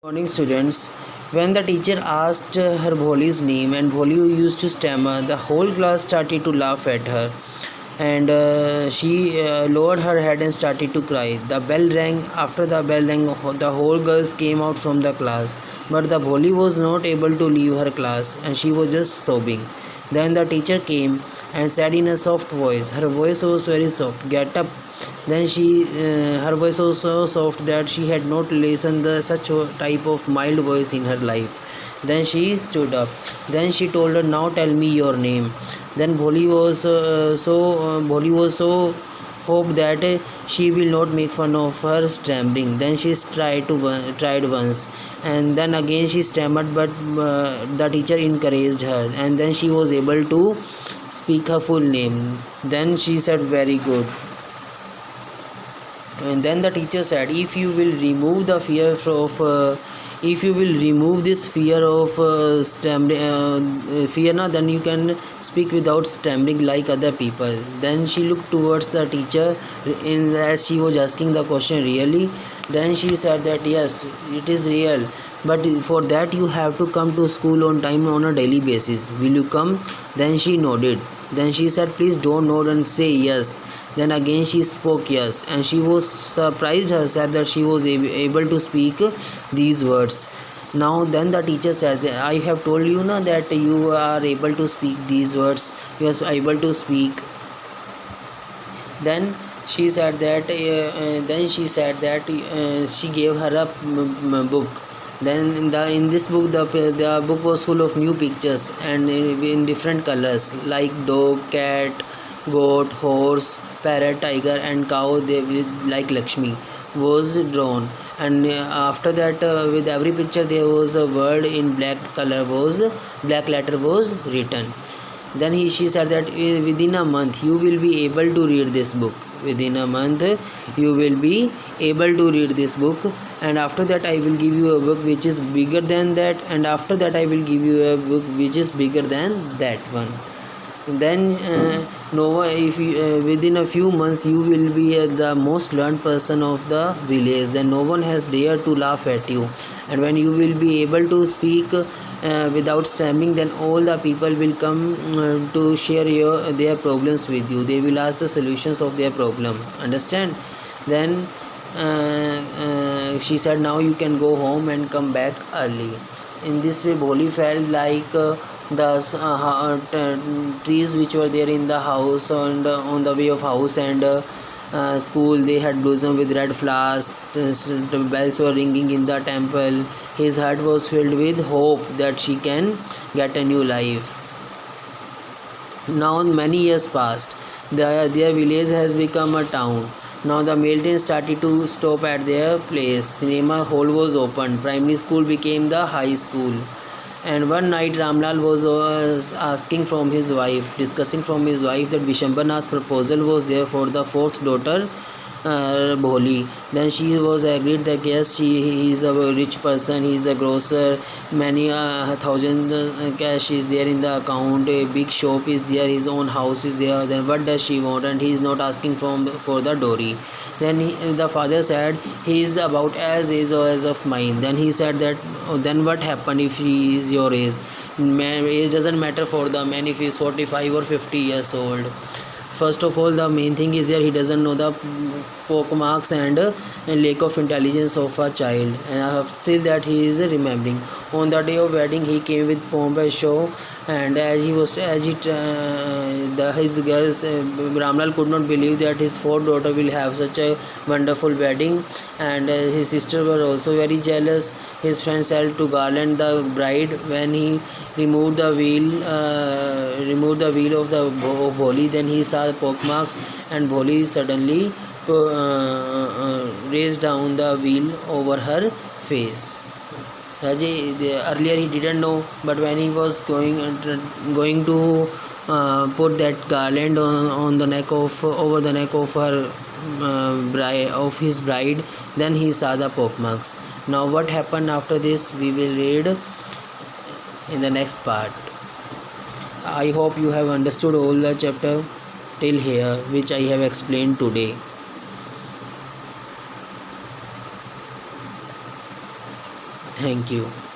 Morning, students. When the teacher asked her Bholi's name and Bholi used to stammer, the whole class started to laugh at her, and she lowered her head and started to cry. The bell rang. After the bell rang, the whole girls came out from the class, but the Bholi was not able to leave her class, and she was just sobbing. Then the teacher came and said in a soft voice. Her voice was very soft. Get up. Then her voice was so soft that she had not listened the such a type of mild voice in her life. Then she stood up. Then she told her, "Now tell me your name." Then Bholi was so hoped that she will not make fun of her stammering. Then she tried once, and then again she stammered, but the teacher encouraged her, and then she was able to speak her full name. Then she said, "Very good." And then the teacher said, if you will remove the fear of if you will remove this fear of fear now, then you can speak without stammering like other people. Then she looked towards the teacher as she was asking the question, really? Then she said that yes, it is real, but for that you have to come to school on time on a daily basis. Will you come? Then she nodded. Then she said, please don't nod and say yes. Then again she spoke yes, and she was surprised herself that she was able to speak these words. Now then the teacher said, I have told you now that you are able to speak these words, you are able to speak. Then she said that she gave her a book. Then in this book, the book was full of new pictures and in different colors like dog, cat, goat, horse, parrot, tiger and cow. They like Lakshmi was drawn, and after that with every picture there was a word in black letter was written. Then she said that within a month you will be able to read this book. Within a month you will be able to read this book, and after that I will give you a book which is bigger than that, and after that I will give you a book which is bigger than that one. Then if you, within a few months you will be the most learned person of the village. Then no one has dared to laugh at you, and when you will be able to speak without stammering, then all the people will come to share their problems with you. They will ask the solutions of their problem. Understand? Then she said, now you can go home and come back early. In this way Bholi felt like the trees which were there in the house and on the way of house and school, they had blossomed with red flowers. The bells were ringing in the temple. His heart was filled with hope that she can get a new life. Now many years passed. Their village has become a town. Now the mail train started to stop at their place. Cinema hall was opened. Primary school became the high school. And one night Ramlal was discussing from his wife that Vishambana's proposal was there for the fourth daughter, Bholi. Then she was agreed that yes, he is a rich person, he is a grocer, many thousand cash is there in the account, a big shop is there, his own house is there. Then what does she want? And he is not asking for the dowry. Then the father said, he is about as age or as of mine. Then he said that, then what happened if he is your age? Age doesn't matter for the man if he is 45 or 50 years old. First of all, the main thing is there, he doesn't know the poke marks and lack of intelligence of a child, and still that he is remembering. On the day of wedding he came with pomp and show, and his girls, Ramlal could not believe that his fourth daughter will have such a wonderful wedding, and his sister were also very jealous. His friends helped to garland the bride. When he removed the wheel of the Bholi, then he saw the poke marks, and Bholi suddenly raised down the wheel over her face. Earlier he didn't know, but when he was going to put that garland on the neck of over the neck of her his bride, then he saw the poke marks. Now what happened after this we will read in the next part. I hope you have understood all the chapter till here which I have explained today. Thank you.